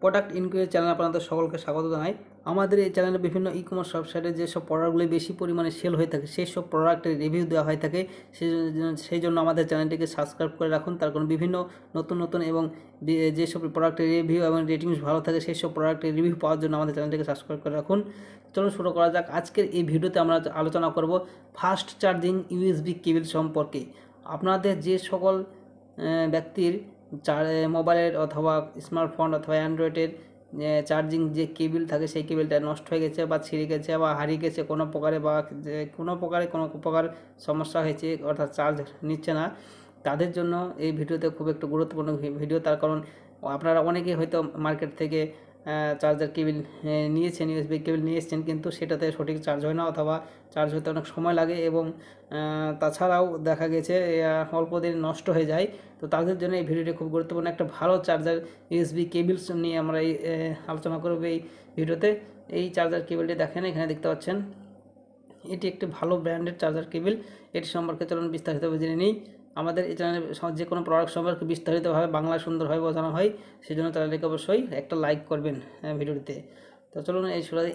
Product inquiry channel আপনাদের সকলকে স্বাগত জানাই। আমাদের এই চ্যানেলে বিভিন্ন ই-কমার্স ওয়েবসাইটে যেসব প্রোডাক্টগুলি বেশি পরিমাণে সেল হয়ে থাকে সেই সব প্রোডাক্টের রিভিউ দেওয়া হয়ে থাকে। সেই জন্য আমাদের চ্যানেলটিকে সাবস্ক্রাইব করে রাখুন। তার কারণ বিভিন্ন নতুন এবং যেসব প্রোডাক্টের রিভিউ এবং রেটিংস ভালো থাকে সেই সব প্রোডাক্টের রিভিউ পাওয়ার জন্য আমাদের চ্যানেলটিকে সাবস্ক্রাইব করে রাখুন। চলুন শুরু করা যাক। আজকের এই ভিডিওতে আমরা আলোচনা করব ফাস্ট চার্জিং ইউএসবি কেবল সম্পর্কে। আপনাদের যে সকল ব্যক্তির মোবাইলের অথবা স্মার্টফোন অথবা অ্যান্ড্রয়েডের চার্জিং যে কেবল থাকে সেই কেবলটা নষ্ট হয়ে গেছে বা ছিঁড়ে গেছে বা হারিয়ে গেছে কোনো প্রকারে বা কোনো প্রকার সমস্যা হয়েছে, অর্থাৎ চার্জ নিচ্ছে না, তাদের জন্য এই ভিডিওতে খুব একটু গুরুত্বপূর্ণ ভিডিও। তার কারণ আপনারা অনেকেই হয়তো মার্কেট থেকে চার্জার কেবল নিয়েছেন, ইউএসবি কেবল নিয়ে এসেছেন, কিন্তু সেটাতে সঠিক চার্জ হয় না অথবা চার্জ হতে অনেক সময় লাগে এবং তাছাড়াও দেখা গেছে অল্প দিন নষ্ট হয়ে যায়। তো তাদের জন্য এই ভিডিওটি খুব গুরুত্বপূর্ণ। একটা ভালো চার্জার ইউএসবি কেবলস নিয়ে আমরা এই আলোচনা করব এই ভিডিওতে। এই চার্জার কেবলটি দেখেন, এখানে দেখতে পাচ্ছেন, এটি একটি ভালো ব্র্যান্ডের চার্জার কেবল। এটি সম্পর্কে চলুন বিস্তারিতভাবে জেনে নিই। আমাদের এই চ্যানেলে যে কোনো প্রোডাক্ট সম্পর্কে বিস্তারিতভাবে বাংলায় সুন্দরভাবে বোঝানো হয়, সেই জন্য চ্যানেলটিকে অবশ্যই একটা লাইক করবেন ভিডিওটিতে। তো চলুন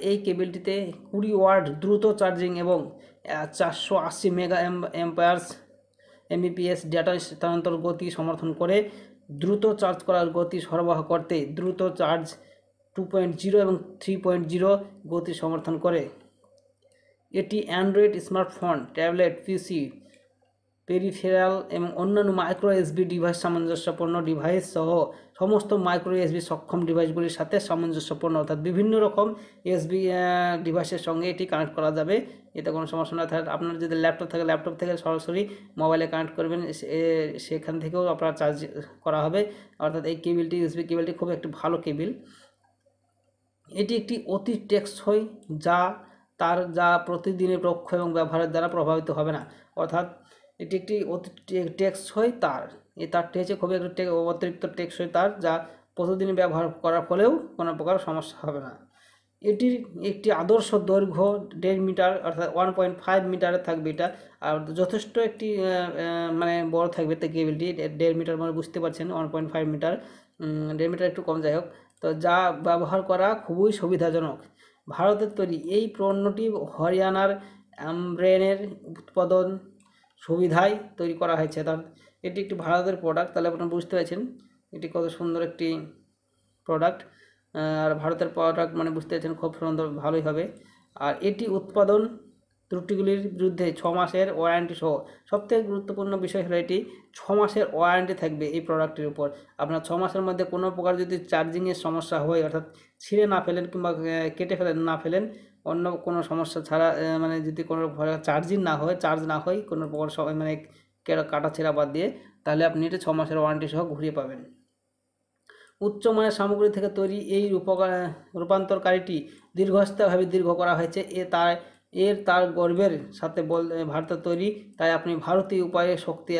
এই কেবলটিতে 20 ওয়াট দ্রুত চার্জিং এবং 480 মেগা অ্যাম্পায়ার্স এমবিপিএস ডেটা স্থানান্তর গতি সমর্থন করে। দ্রুত চার্জ করার গতি সরবরাহ করতে দ্রুত চার্জ 2.0 এবং 3.0 গতি সমর্থন করে। এটি অ্যান্ড্রয়েড স্মার্টফোন, ট্যাবলেট, পিসি, পেরিফেরাল এবং অন্যান্য মাইক্রো এসবি ডিভাইস সামঞ্জস্যপূর্ণ ডিভাইস সহ সমস্ত মাইক্রো এসবি সক্ষম ডিভাইসগুলির সাথে সামঞ্জস্যপূর্ণ, অর্থাৎ বিভিন্ন রকম এসবি ডিভাইসের সঙ্গে এটি কানেক্ট করা যাবে, এতে কোনো সমস্যা না থাকে। আপনার যদি ল্যাপটপ থাকে ল্যাপটপ থেকে সরাসরি মোবাইলে কানেক্ট করবেন, সেখান থেকেও আপনার চার্জ করা হবে। অর্থাৎ এই কেবলটি, ইউএসবি কেবলটি খুব একটি ভালো কেবল। এটি একটি অতি টেকসই যা প্রতিদিনের পক্ষ এবং ব্যবহারের দ্বারা প্রভাবিত হবে না। অর্থাৎ এটি একটি অতি টেকসই তার। এই তারটি হচ্ছে খুবই একটি অতিরিক্ত টেকসই তার, যা প্রতিদিন ব্যবহার করার ফলেও কোনো প্রকার সমস্যা হবে না। এটির একটি আদর্শ দৈর্ঘ্য 1.5 মিটার, অর্থাৎ 1.5 মিটারে থাকবে এটা। আর যথেষ্ট একটি মানে বড় থাকবে তো কেবলটি, 1.5 মিটার মানে বুঝতে পারছেন, 1.5 মিটার, 1.5 মিটার একটু কম, যাই হোক। তো যা ব্যবহার করা খুবই সুবিধাজনক। ভারতের তৈরি এই পণ্যটি হরিয়ানার অ্যামব্রেনের উৎপাদন সুবিধায় তৈরি করা হয়েছে। তার এটি একটি ভারতের প্রোডাক্ট, তাহলে আপনারা বুঝতে পারছেন এটি কত সুন্দর একটি প্রোডাক্ট। আর ভারতের প্রোডাক্ট মানে বুঝতে পারছেন খুব সুন্দর, ভালোই হবে। আর এটি উৎপাদন ত্রুটিগুলির বিরুদ্ধে 6 মাসের ওয়ারেন্টি সহ। সবথেকে গুরুত্বপূর্ণ বিষয় হলো এটি 6 মাসের ওয়ারেন্টি থাকবে এই প্রোডাক্টের উপর। আপনার 6 মাসের মধ্যে কোনো প্রকার যদি চার্জিংয়ের সমস্যা হয়, অর্থাৎ ছিঁড়ে না ফেলেন কিংবা কেটে না ফেলেন, অন্য কোনো সমস্যা ছাড়া, মানে যদি কোনো চার্জ না হয় কোনো প্রকার সময়, মানে কাটা ছেঁড়া বাদ দিয়ে, তাহলে আপনি এটা 6 মাসের ওয়ারেন্টি সহ ঘুরিয়ে পাবেন। উচ্চমানের সামগ্রী থেকে তৈরি এই রূপান্তরকারীটি দীর্ঘস্থায়ীভাবে করা হয়েছে। তার গর্বের সাথে ভারতের তৈরি, তাই আপনি ভারতীয় উপায়ে শক্তি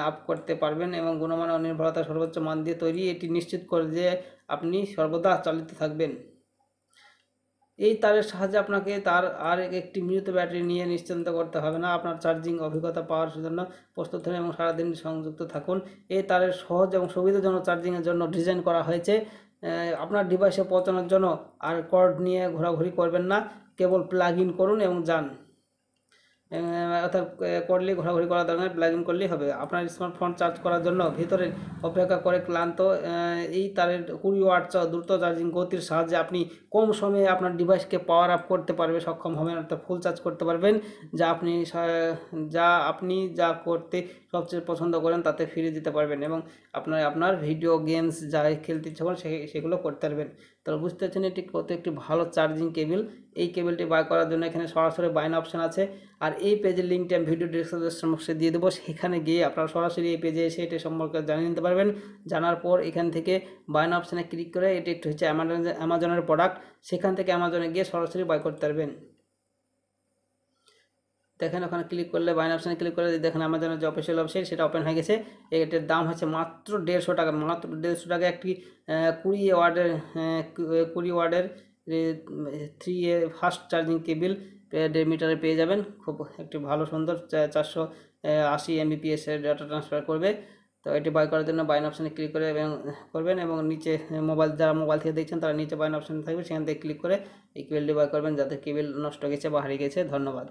আপ করতে পারবেন এবং গুণমান ও নির্ভরতা সর্বোচ্চ মান দিয়ে তৈরি। এটি নিশ্চিত করে যে আপনি সর্বদা চালিত থাকবেন। এই তারের সাহায্যে আপনাকে আর একটি মৃত ব্যাটারি নিয়ে নিশ্চিন্ত করতে হবে না। আপনার চার্জিং অভিজ্ঞতা পাওয়ার জন্য প্রস্তুত হন এবং সারাদিন সংযুক্ত থাকুন। এই তারের সহজ এবং সুবিধাজনক চার্জিংয়ের জন্য ডিজাইন করা হয়েছে। আপনার ডিভাইসে পৌঁছানোর জন্য আর কর্ড নিয়ে ঘোরাঘুরি করবেন না, কেবল প্লাগ ইন করুন এবং যান। অর্থাৎ করলেই ঘোরাঘুরি করা দরকার, প্লাগ ইন করলেই হবে। আপনার স্মার্টফোন চার্জ করার জন্য ভিতরে অপেক্ষা করে ক্লান্ত এই তারের 20 ওয়াট দ্রুত চার্জিং গতির সাহায্যে আপনি কম সময়ে আপনার ডিভাইসকে পাওয়ার আপ করতে সক্ষম হবেন, অর্থাৎ ফুল চার্জ করতে পারবেন। আপনি যা করতে সবচেয়ে পছন্দ করেন তাতে ফিরে দিতে পারবেন এবং আপনার ভিডিও গেমস যা খেলতে ইচ্ছে করেন সেগুলো করতে পারবেন। তাহলে বুঝতে পারছেন এটি কত একটি ভালো চার্জিং কেবল। এই কেবলটি বাই করার জন্য এখানে সরাসরি বাইন অপশান আছে। আর এই পেজের লিঙ্কটি আমি ভিডিও ডেসক্রিপশন বক্সে দিয়ে দেবো, সেখানে গিয়ে আপনারা সরাসরি এই পেজে এসে এটি সম্পর্কে জানিয়ে নিতে পারবেন। জানার পর এখান থেকে বাইন অপশানে ক্লিক করে, এটি একটু হচ্ছে অ্যামাজনের প্রোডাক্ট, সেখান থেকে অ্যামাজনে গিয়ে সরাসরি বাই করতে পারবেন। দেখেন ওখানে ক্লিক করলে, বাইন অপশানে ক্লিক করে দেখেন অ্যামাজনের যে অফিসিয়াল ওয়েবসাইট সেটা ওপেন হয়ে গেছে। এটার দাম হচ্ছে মাত্র 150 টাকা। মাত্র 150 টাকা একটি 20 ওয়ার্ডের 3A ফাস্ট চার্জিং কেবল 1.5 মিটারে পেয়ে যাবেন। খুব একটি ভালো সুন্দর 480 এমবিপিএস ডাটা ট্রান্সফার করবে। তো তো এটি বাই করার জন্য বাইন অপশানে ক্লিক করে এবং করবেন, এবং নিচে যারা মোবাইল থেকে দেখছেন তারা নিচে বাইন অপশান থাকবে, সেখান থেকে ক্লিক করে এই কেবলটি বাই করবেন যাতে কেবল নষ্ট গেছে বা হারিয়ে গেছে। ধন্যবাদ।